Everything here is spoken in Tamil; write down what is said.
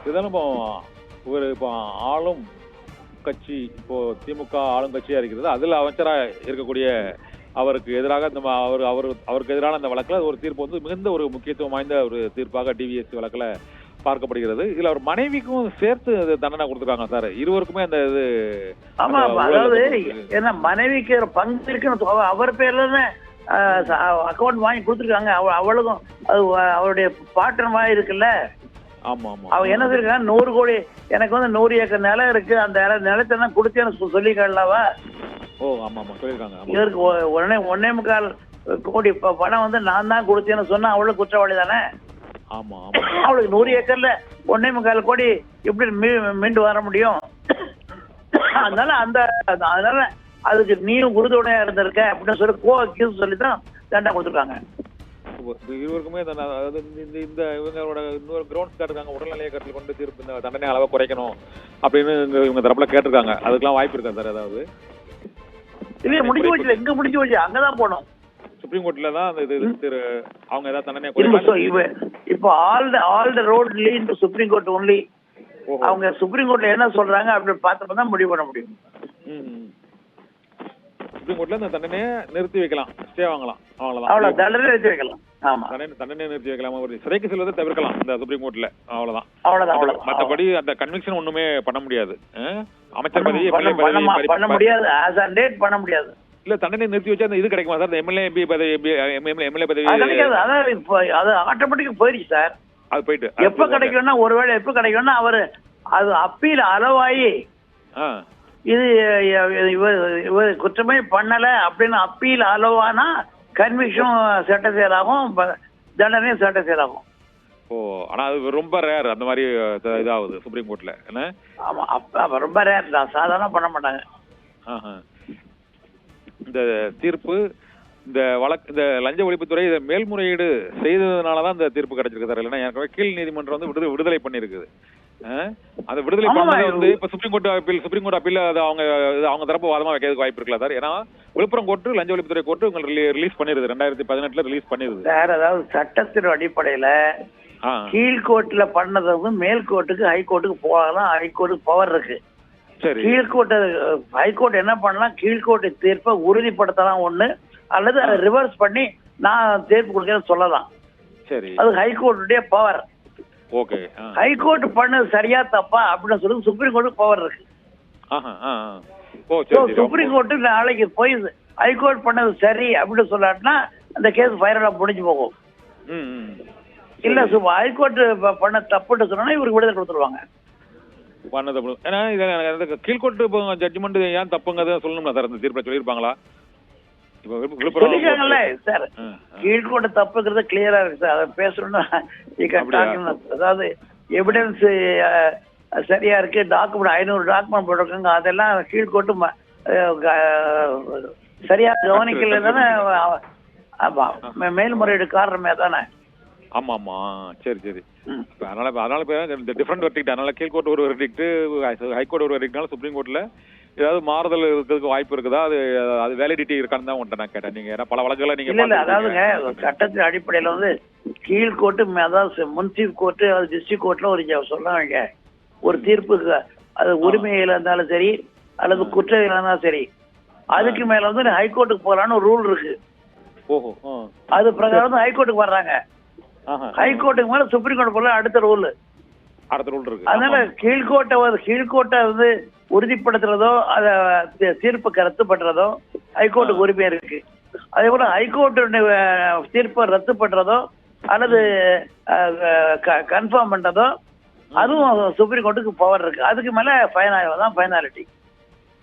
இதுதானே இப்போ ஆளும் கட்சி, இப்போ திமுக ஆளுங்கட்சியா இருக்கிறது, அதுல அமைச்சரா இருக்கக்கூடிய அவருக்கு எதிராக இந்த அவருக்கு எதிரான அந்த வழக்குல ஒரு தீர்ப்பு வந்து மிகுந்த ஒரு முக்கியத்துவம் வாய்ந்த ஒரு தீர்ப்பாக டிவிஎஸ்சி வழக்குல பார்க்கப்படுகிறது. இதுல அவர் மனைவிக்கும் சேர்த்து தண்டனை கொடுத்துருக்காங்க சார். இருவருக்குமே அந்த இது. ஆமா, அதாவது ஏன்னா மனைவிக்கு ஒரு பங்கு இருக்குன்னு அவர் பேர்ல அக்கௌண்ட் வாங்கி கொடுத்துருக்காங்க. அவளுக்கும் அது அவருடைய பார்ட்னர் மாதிரி இருக்குல்ல. ஆமா ஆமா. அவ என்ன சொல்லிருக்காங்க, 100 கோடி எனக்கு வந்து 100 ஏக்கர் நிலம் இருக்கு, அந்த நிலத்தை தான் கொடுத்தேன்னு சொல்லிக்கலாவா? ஓ ஆமா ஆமா சொல்லிருக்காங்க. இதற்கு 1.25 கோடி பணம் வந்து நான் தான் கொடுத்தேன்னு சொன்னா அவளுக்கு குற்றவாளி தானே? ஆமா ஆமா. அவளுக்கு 100 ஏக்கர்ல 1.25 கோடி எப்படி மீண்டு வர முடியும்? அதனால அதுக்கு நீயும் குருதுணையா இருந்திருக்க அப்படின்னு சொல்லி சொல்லிதான் தண்டனை கொடுத்துருக்காங்க. இருவருக்குமே இந்த இவங்களோட இன்னொரு கிரவுண்ட்ஸ் இருக்காங்க, உடல்நிலையை கருத்தில் கொண்டு தீர்ப்பு இந்த தண்டனை அளவை குறைக்கணும் அப்படின்னு இவங்க தரப்புல கேட்டிருக்காங்க. அதுக்கெல்லாம் வாய்ப்பு இருக்கா சார்? அதாவது இல்ல முடிஞ்சு போச்சு, எங்க முடிஞ்சு போச்சு, அங்கதான் போனோம். சுப்ரீம் கோர்ட்ல தான் அந்த இது அவங்க ஏதாவது தண்டனை குறைக்கணும். இப்போ all the road lead to supreme court only. அவங்க சுப்ரீம் கோர்ட்ல என்ன சொல்றாங்க அப்படி பார்த்தப்ப தான் முடிவு பண்ண முடியும். சுப்ரீம் கோர்ட்ல இந்த தண்டனையை நிறுத்தி வைக்கலாம், ஸ்டே வாங்கலாம், அவ்வளவுதான். அவ்வளவு தண்டனை நிறுத்தி வைக்கலாம். ஆமா, தண்டனை நிறுத்தி வைக்கலாம், ஒரு சிறைக்கு செல்வதை தவிர்க்கலாம் இந்த சுப்ரீம் கோர்ட்ல. அவ்வளவுதான். மற்றபடி அந்த கன்விக்ஷன் ஒண்ணுமே பண்ண பண்ண முடியாது. இல்ல தண்டனை நிறுத்தி வச்சா அந்த இது கிடைக்குமா சார்? எம்எல்ஏ பதவி அது ஆட்டோமேட்டிக்கா போயிடுச்சு சார். அது போயிட்டு எப்ப கிடைக்கும்னா, ஒருவேளை எப்ப கிடைக்கும்னா அவரு அது அப்பீல் அளவாயி இது இவர் குற்றமே பண்ணல அப்படின்னு அப்பீல் அளவானா கன்விக்ஷன் சட்ட செயலாகும், தண்டனையும் சட்ட செயலாகும். ஓ, ஆனா அது ரொம்ப ரேர் அந்த மாதிரி இதாகுது சுப்ரீம் கோர்ட்ல. என்ன? ஆமா, அப்ப ரொம்ப ரேர் தான், சாதாரண பண்ண மாட்டாங்க. இந்த தீர்ப்பு இந்த வழக்கு இந்த லஞ்ச ஒழிப்புத்துறை இதை மேல்முறையீடு செய்ததுனாலதான் இந்த தீர்ப்பு கிடைச்சிருக்கு சார். இல்லைன்னா ஏற்கனவே கீழ் நீதிமன்றம் வந்து விடுதலை பண்ணிருக்குது. அந்த விடுதலை பண்ணது வந்து இப்ப சுப்ரீம் கோர்ட் அப்பீல் அது அவங்க தரப்பு வாதமா வைக்கிறதுக்கு வாய்ப்பு இருக்குல்ல சார்? ஏன்னா விழுப்புரம் கோர்ட்டு லஞ்ச ஒழிப்புத்துறை கோர்ட்டு உங்களுக்கு ரிலீஸ் பண்ணிருது, 2018 ரிலீஸ் பண்ணிருது சார். அதாவது சட்டத்தின் அடிப்படையில கீழ்கோர்ட்ல பண்ணது வந்து மேல் கோர்ட்டுக்கு ஹைகோர்ட்டுக்கு போகலாம், ஹைகோர்ட்டுக்கு பவர் இருக்கு. சரி, கீழ்கோர்ட் ஹைகோர்ட் என்ன பண்ணலாம், கீழ்கோர்ட்டு தீர்ப்பை உறுதிப்படுத்தலாம் ஒண்ணு, அல்லது அதை ரிவர்ஸ் பண்ணி நான் தீர்ப்பு கொடுக்கறேன்னு சொல்லலாம். சரி, அது ஹைகோர்ட்டுடைய பவர். ஓகே, ஹைகோர்ட் பண்ணது சரியா தப்பா அப்படின்னு சொல்லி சுப்ரீம் கோர்ட்டுக்கு பவர் இருக்கு. சுப்ரீம் கோர்ட்டு நாளைக்கு போய் ஹைகோர்ட் பண்ணது சரி அப்படின்னு சொல்லாட்டினா அந்த கேஸ் ஃபைனலா முடிஞ்சு போகும். இல்ல ஹைகோர்ட் பண்ண தப்புன்னு சொன்னா இவருக்கு விடுதலை கொடுத்துருவாங்க. ஏன்னா கீழ்கோர்ட்டு ஜட்ஜ்மெண்ட் ஏன் தப்புங்கிறத சொல்லணும்ல சார்? அந்த தீர்ப்பை சொல்லியிருப்பாங்களா? சொல்லிருக்காங்கல்ல சார், கீழ்கோர்ட்டு தப்புங்கிறது கிளியரா இருக்கு சார். அதை பேசணும்னா அதாவது எவிடன்ஸ் சரியா இருக்கு, டாக்குமெண்ட் 500 டாக்குமெண்ட் போட்டிருக்காங்க, அதெல்லாம் கீழ்கோர்ட்டு சரியா கவனிக்கல தானே மேல்முறையீடு காரணமே தானே. ஆமா ஆமா, சரி சரி. அதனால டிஃபரெண்ட் வெர்டிக்ட். அதனால கீழ்கோர்ட் ஒரு வெர்டிக்ட், ஹைகோர்ட் ஒரு வெர்டிக்ட்னால சுப்ரீம் கோர்ட்ல ஏதாவது மாறுதல் இருக்கிறதுக்கு வாய்ப்பு இருக்குதா? அது வேலிடிட்டி இருக்கான்னு தான் உங்கள்கிட்ட நான் கேட்டேன். நீங்க ஏன்னா பல வழக்குகளை நீங்க இல்ல அதாவதுங்க சட்டத்தின் அடிப்படையில வந்து கீழ்கோர்ட்டு, அதாவது முன்சீப் கோர்ட்டு, அது டிஸ்ட்ரிக்ட் கோர்ட்ல ஒரு சொல்றாங்க ஒரு தீர்ப்புக்கு, அது உரிமையில இருந்தாலும் சரி அல்லது குற்றவியல் இருந்தாலும் சரி, அதுக்கு மேல வந்து ஹைகோர்ட்டுக்கு போகலான்னு ஒரு ரூல் இருக்கு. ஓஹோ, அது பிரகாரம் ஹைகோர்ட்டுக்கு வர்றாங்க. ஹைகோர்ட்டுக்கு மேல சுப்ரீம் கோர்ட் போல அடுத்த ரூல் இருக்கு. அதனால கீழ்கோர்ட்டை வந்து உறுதிப்படுத்துறதோ அத தீர்ப்பு ரத்து பண்றதோ ஹைகோர்ட்டுக்கு உரிமை இருக்கு. அதே போல ஹைகோர்ட்டு தீர்ப்பை ரத்து பண்றதோ அல்லது கன்ஃபார்ம் பண்றதோ அதுவும் சுப்ரீம் கோர்ட்டுக்கு பவர் இருக்கு. அதுக்கு மேல ஃபைனாலிட்டி.